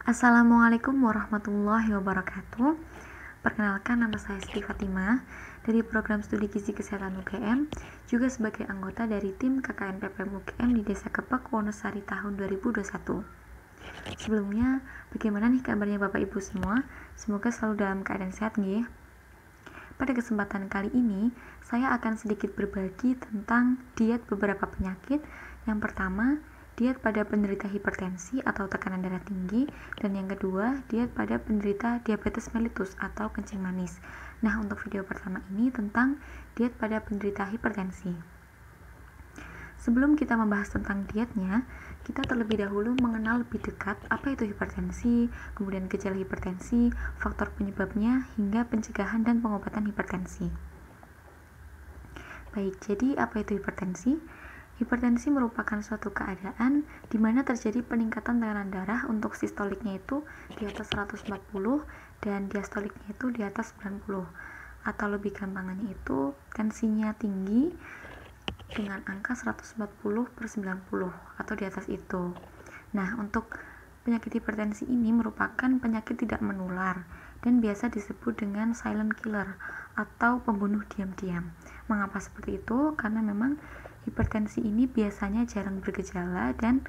Assalamualaikum warahmatullahi wabarakatuh. Perkenalkan, nama saya Siti Fatimah dari program studi gizi kesehatan UGM, juga sebagai anggota dari tim KKN PPM UGM di Desa Kepek, Wonosari tahun 2021. Sebelumnya, bagaimana nih kabarnya Bapak Ibu semua? Semoga selalu dalam keadaan sehat nggih. Pada kesempatan kali ini, saya akan sedikit berbagi tentang diet beberapa penyakit. Yang pertama, diet pada penderita hipertensi atau tekanan darah tinggi, dan yang kedua, diet pada penderita diabetes mellitus atau kencing manis. Nah, untuk video pertama ini tentang diet pada penderita hipertensi. Sebelum kita membahas tentang dietnya, kita terlebih dahulu mengenal lebih dekat apa itu hipertensi, kemudian gejala hipertensi, faktor penyebabnya, hingga pencegahan dan pengobatan hipertensi. Baik, jadi apa itu hipertensi? Hipertensi merupakan suatu keadaan di mana terjadi peningkatan tekanan darah untuk sistoliknya itu di atas 140 dan diastoliknya itu di atas 90. Atau lebih gampangnya itu tensinya tinggi dengan angka 140/90 atau di atas itu. Nah, untuk penyakit hipertensi ini merupakan penyakit tidak menular dan biasa disebut dengan silent killer atau pembunuh diam-diam. Mengapa seperti itu? Karena memang hipertensi ini biasanya jarang bergejala dan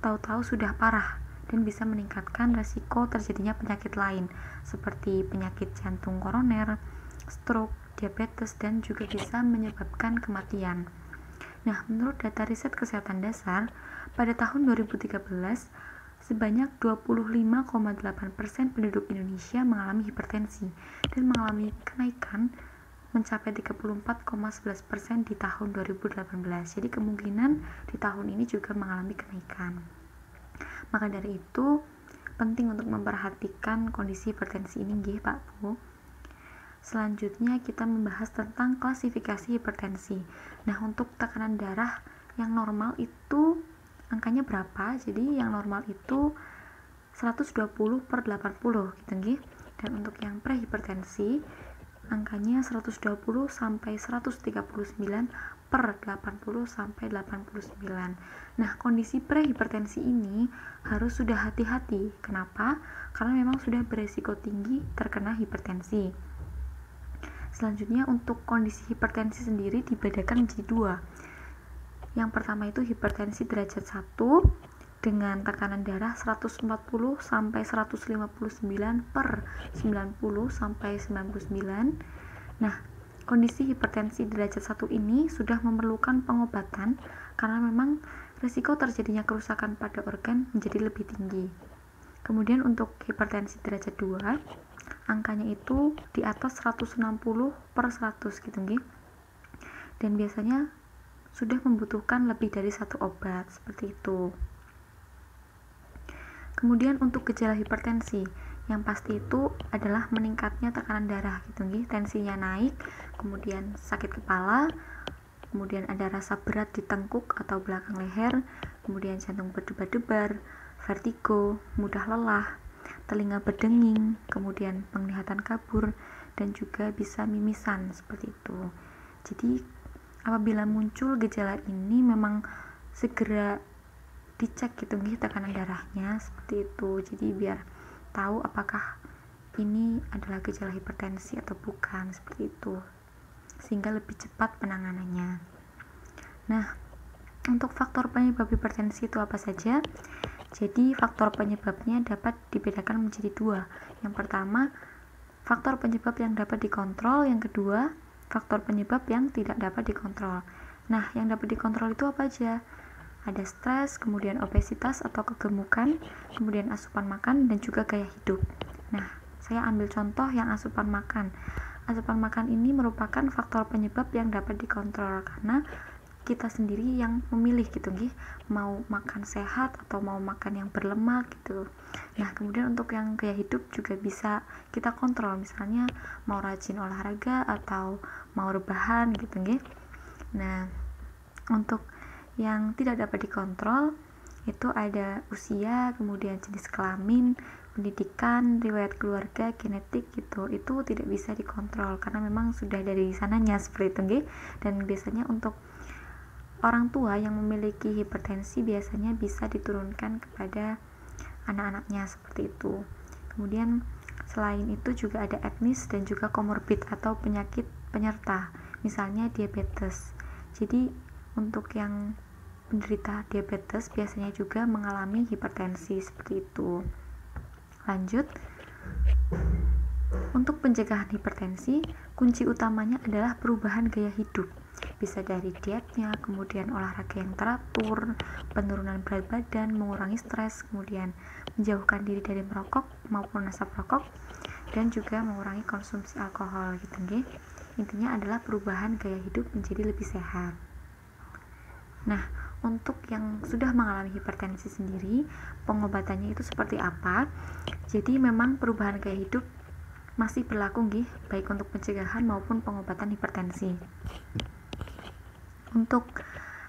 tahu-tahu sudah parah dan bisa meningkatkan resiko terjadinya penyakit lain seperti penyakit jantung koroner, stroke, diabetes, dan juga bisa menyebabkan kematian. Nah, menurut data riset kesehatan dasar, pada tahun 2013, sebanyak 25,8% penduduk Indonesia mengalami hipertensi dan mengalami kenaikan mencapai 34,11% di tahun 2018. Jadi kemungkinan di tahun ini juga mengalami kenaikan. Maka dari itu, penting untuk memperhatikan kondisi hipertensi ini nggih Pak Bu. Selanjutnya kita membahas tentang klasifikasi hipertensi. Nah, untuk tekanan darah yang normal itu angkanya berapa? Jadi yang normal itu 120/80 gitu nggih. Dan untuk yang prehipertensi angkanya 120 sampai 139/80 sampai 89. Nah, kondisi prehipertensi ini harus sudah hati-hati. Kenapa? Karena memang sudah beresiko tinggi terkena hipertensi. Selanjutnya, untuk kondisi hipertensi sendiri dibedakan menjadi dua. Yang pertama itu hipertensi derajat 1 dengan tekanan darah 140 sampai 159/90 sampai 99. Nah, kondisi hipertensi derajat 1 ini sudah memerlukan pengobatan karena memang risiko terjadinya kerusakan pada organ menjadi lebih tinggi. Kemudian untuk hipertensi derajat 2, angkanya itu di atas 160/100 gitu nggih. Dan biasanya sudah membutuhkan lebih dari satu obat seperti itu. Kemudian untuk gejala hipertensi, yang pasti itu adalah meningkatnya tekanan darah gitu nggih, tensinya naik, kemudian sakit kepala, kemudian ada rasa berat di tengkuk atau belakang leher, kemudian jantung berdebar-debar, vertigo, mudah lelah, telinga berdenging, kemudian penglihatan kabur, dan juga bisa mimisan seperti itu. Jadi apabila muncul gejala ini memang segera dicek gitu nih tekanan darahnya seperti itu. Jadi biar tahu apakah ini adalah gejala hipertensi atau bukan seperti itu, sehingga lebih cepat penanganannya. Nah, untuk faktor penyebab hipertensi itu apa saja? Jadi faktor penyebabnya dapat dibedakan menjadi dua. Yang pertama, faktor penyebab yang dapat dikontrol. Yang kedua, faktor penyebab yang tidak dapat dikontrol. Nah, yang dapat dikontrol itu apa aja? Ada stres, kemudian obesitas atau kegemukan, kemudian asupan makan, dan juga gaya hidup. Nah, saya ambil contoh yang asupan makan. Asupan makan ini merupakan faktor penyebab yang dapat dikontrol karena kita sendiri yang memilih gitu nggih, mau makan sehat atau mau makan yang berlemak gitu. Nah, kemudian untuk yang gaya hidup juga bisa kita kontrol, misalnya mau rajin olahraga atau mau rebahan gitu nggih. Nah, untuk yang tidak dapat dikontrol itu ada usia, kemudian jenis kelamin, pendidikan, riwayat keluarga, genetik gitu. Itu tidak bisa dikontrol karena memang sudah dari sananya seperti itu nggih. Dan biasanya untuk orang tua yang memiliki hipertensi biasanya bisa diturunkan kepada anak-anaknya seperti itu. Kemudian selain itu juga ada etnis dan juga komorbid atau penyakit penyerta, misalnya diabetes. Jadi untuk yang penderita diabetes biasanya juga mengalami hipertensi seperti itu. Lanjut, untuk pencegahan hipertensi, kunci utamanya adalah perubahan gaya hidup. Bisa dari dietnya, kemudian olahraga yang teratur, penurunan berat badan, mengurangi stres, kemudian menjauhkan diri dari merokok maupun asap rokok, dan juga mengurangi konsumsi alkohol gitu nggih. Intinya adalah perubahan gaya hidup menjadi lebih sehat. Nah, untuk yang sudah mengalami hipertensi sendiri, pengobatannya itu seperti apa? Jadi memang perubahan gaya hidup masih berlaku nggih, baik untuk pencegahan maupun pengobatan hipertensi. Untuk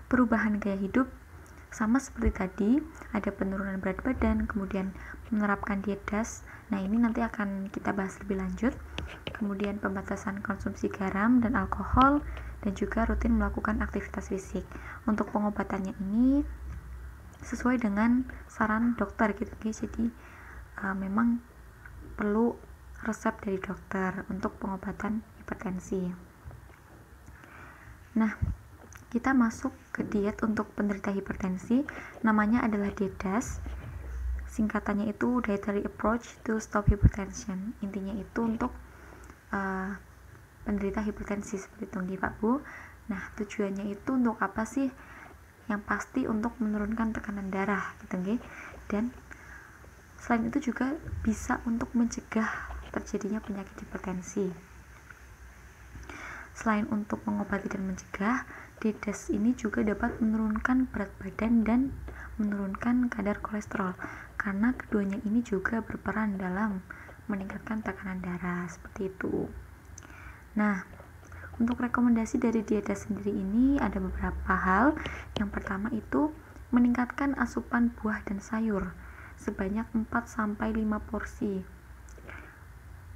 perubahan gaya hidup sama seperti tadi, ada penurunan berat badan, kemudian menerapkan diet DAS. Nah, ini nanti akan kita bahas lebih lanjut. Kemudian pembatasan konsumsi garam dan alkohol, dan juga rutin melakukan aktivitas fisik. Untuk pengobatannya ini sesuai dengan saran dokter gitu guys. Jadi memang perlu resep dari dokter untuk pengobatan hipertensi. Nah, kita masuk ke diet untuk penderita hipertensi. Namanya adalah diet DAS. Singkatannya itu Dietary Approach to Stop Hypertension. Intinya itu untuk penderita hipertensi seperti itu nggih Pak Bu. Nah, tujuannya itu untuk apa sih? Yang pasti untuk menurunkan tekanan darah gitu nggih. Dan selain itu juga bisa untuk mencegah terjadinya penyakit hipertensi. Selain untuk mengobati dan mencegah, diet DAS ini juga dapat menurunkan berat badan dan menurunkan kadar kolesterol, karena keduanya ini juga berperan dalam meningkatkan tekanan darah seperti itu. Nah, untuk rekomendasi dari diet DAS sendiri ini ada beberapa hal. Yang pertama itu meningkatkan asupan buah dan sayur sebanyak 4-5 porsi.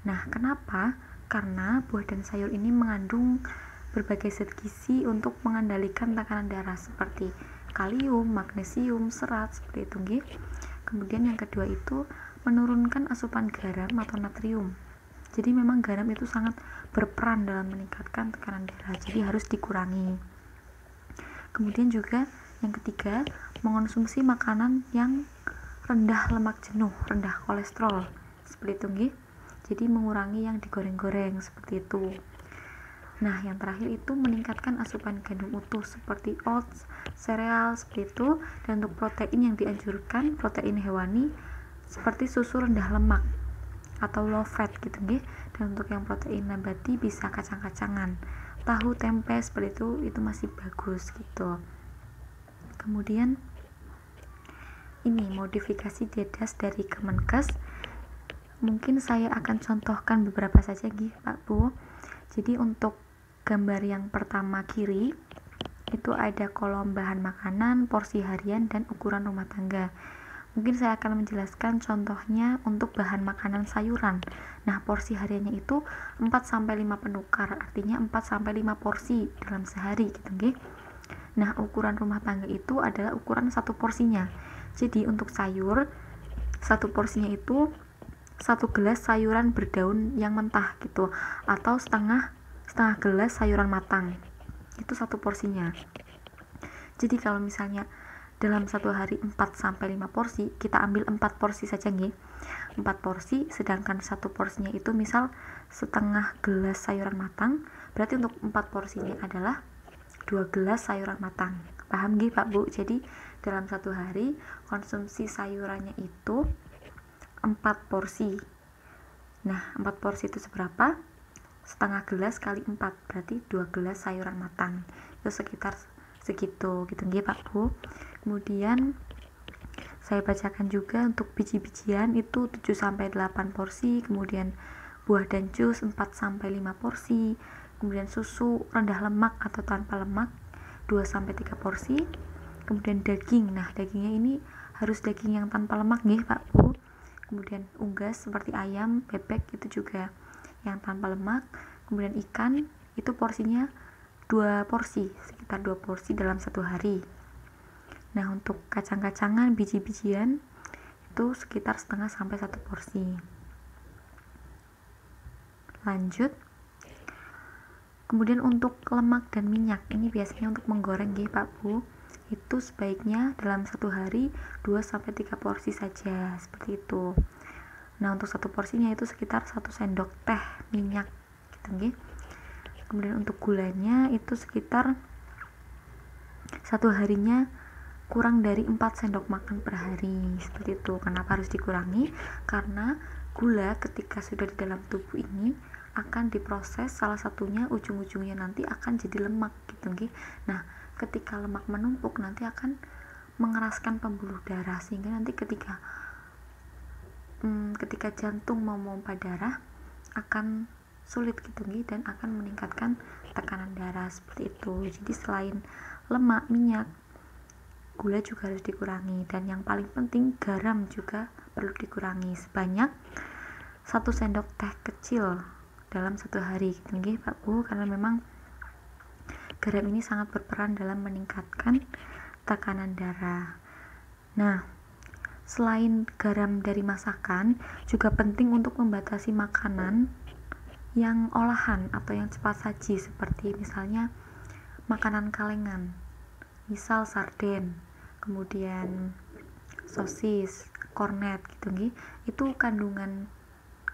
Nah, kenapa? Karena buah dan sayur ini mengandung berbagai zat gizi untuk mengendalikan tekanan darah seperti kalium, magnesium, serat seperti itu nggih. Kemudian yang kedua itu menurunkan asupan garam atau natrium. Jadi memang garam itu sangat berperan dalam meningkatkan tekanan darah, jadi harus dikurangi. Kemudian juga yang ketiga, mengonsumsi makanan yang rendah lemak jenuh, rendah kolesterol seperti itu nggih. Jadi mengurangi yang digoreng-goreng seperti itu. Nah, yang terakhir itu meningkatkan asupan gandum utuh seperti oats, sereal seperti itu. Dan untuk protein yang dianjurkan, protein hewani seperti susu rendah lemak atau low fat gitu nggih. Dan untuk yang protein nabati bisa kacang-kacangan, tahu, tempe seperti itu masih bagus gitu. Kemudian ini modifikasi diet DAS dari Kemenkes. Mungkin saya akan contohkan beberapa saja nggih Pak Bu. Jadi untuk gambar yang pertama kiri itu ada kolom bahan makanan, porsi harian, dan ukuran rumah tangga. Mungkin saya akan menjelaskan contohnya untuk bahan makanan sayuran. Nah, porsi hariannya itu 4-5 penukar, artinya 4-5 porsi dalam sehari gitu nggih. Nah, ukuran rumah tangga itu adalah ukuran satu porsinya. Jadi untuk sayur, satu porsinya itu 1 gelas sayuran berdaun yang mentah gitu, atau setengah gelas sayuran matang. Itu satu porsinya. Jadi kalau misalnya dalam satu hari 4-5 porsi, kita ambil 4 porsi saja nggih. 4 porsi, sedangkan satu porsinya itu misal setengah gelas sayuran matang, berarti untuk 4 porsinya adalah 2 gelas sayuran matang. Paham nggih Pak Bu? Jadi dalam satu hari konsumsi sayurannya itu 4 porsi. Nah, 4 porsi itu seberapa? Setengah gelas kali 4, berarti 2 gelas sayuran matang. Itu sekitar segitu gitu nggih Pak Bu. Kemudian saya bacakan juga untuk biji-bijian itu 7-8 porsi, kemudian buah dan jus 4-5 porsi, kemudian susu rendah lemak atau tanpa lemak 2-3 porsi, kemudian daging. Nah, dagingnya ini harus daging yang tanpa lemak nggih Pak Bu. Kemudian unggas seperti ayam, bebek itu juga yang tanpa lemak. Kemudian ikan itu porsinya 2 porsi, sekitar 2 porsi dalam satu hari. Nah, untuk kacang-kacangan, biji-bijian itu sekitar setengah sampai 1 porsi. Lanjut. Kemudian untuk lemak dan minyak, ini biasanya untuk menggoreng nggih Pak Bu, itu sebaiknya dalam satu hari 2-3 porsi saja, seperti itu. Nah, untuk satu porsinya itu sekitar 1 sendok teh minyak gitu nggih. Kemudian untuk gulanya itu sekitar satu harinya kurang dari 4 sendok makan per hari, seperti itu. Kenapa harus dikurangi? Karena gula ketika sudah di dalam tubuh ini akan diproses, salah satunya ujung-ujungnya nanti akan jadi lemak gitu nggih. Nah, ketika lemak menumpuk nanti akan mengeraskan pembuluh darah, sehingga nanti ketika jantung mau memompa darah akan sulit gitu nggih, dan akan meningkatkan tekanan darah, seperti itu. Jadi selain lemak, minyak, gula juga harus dikurangi, dan yang paling penting garam juga perlu dikurangi sebanyak 1 sendok teh kecil dalam satu hari gitu nggih Pak Bu, karena memang garam ini sangat berperan dalam meningkatkan tekanan darah. Nah, selain garam dari masakan, juga penting untuk membatasi makanan yang olahan atau yang cepat saji, seperti misalnya makanan kalengan, misal sarden, kemudian sosis, kornet gitu nggih. Itu kandungan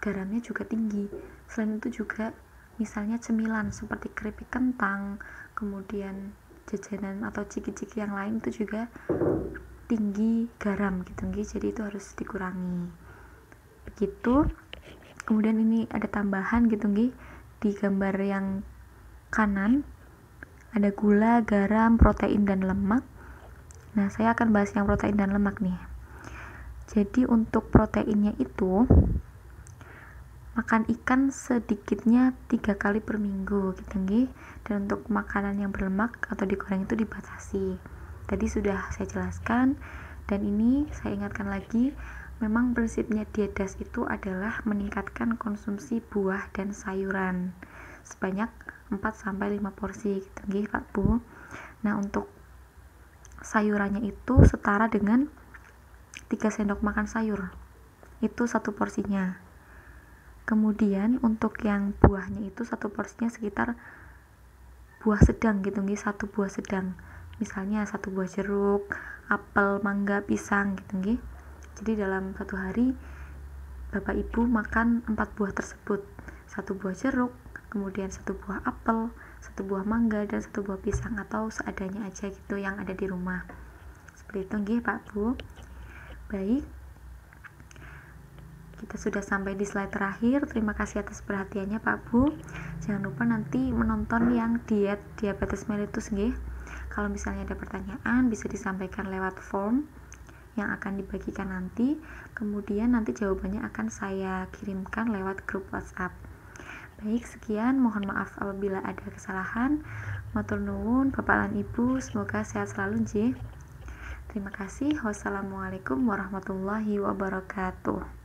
garamnya juga tinggi. Selain itu juga misalnya cemilan seperti keripik kentang, kemudian jajanan atau ciki-ciki yang lain itu juga tinggi garam gitu nggih. Jadi itu harus dikurangi. Begitu. Kemudian ini ada tambahan gitu nggih, di gambar yang kanan ada gula, garam, protein dan lemak. Nah, saya akan bahas yang protein dan lemak nih. Jadi untuk proteinnya itu makan ikan sedikitnya 3 kali per minggu gitu nggih. Dan untuk makanan yang berlemak atau digoreng itu dibatasi. Tadi sudah saya jelaskan, dan ini saya ingatkan lagi, memang prinsipnya diet DAS itu adalah meningkatkan konsumsi buah dan sayuran sebanyak 4-5 porsi gitu nggih Pak Bu. Nah, untuk sayurannya itu setara dengan 3 sendok makan sayur. Itu satu porsinya. Kemudian untuk yang buahnya itu satu porsinya sekitar buah sedang gitu nggih, 1 buah sedang. Misalnya 1 buah jeruk, apel, mangga, pisang gitu nggih. Jadi dalam satu hari Bapak Ibu makan 4 buah tersebut. 1 buah jeruk, kemudian 1 buah apel, 1 buah mangga, dan 1 buah pisang, atau seadanya aja gitu yang ada di rumah. Seperti itu nggih Pak Bu. Baik. Kita sudah sampai di slide terakhir. Terima kasih atas perhatiannya Pak Bu. Jangan lupa nanti menonton yang diet diabetes mellitus nggih. Kalau misalnya ada pertanyaan bisa disampaikan lewat form yang akan dibagikan nanti. Kemudian nanti jawabannya akan saya kirimkan lewat grup WhatsApp. Baik, sekian. Mohon maaf apabila ada kesalahan. Matur nuwun Bapak lan Ibu, semoga sehat selalu nggih. Terima kasih. Wassalamualaikum warahmatullahi wabarakatuh.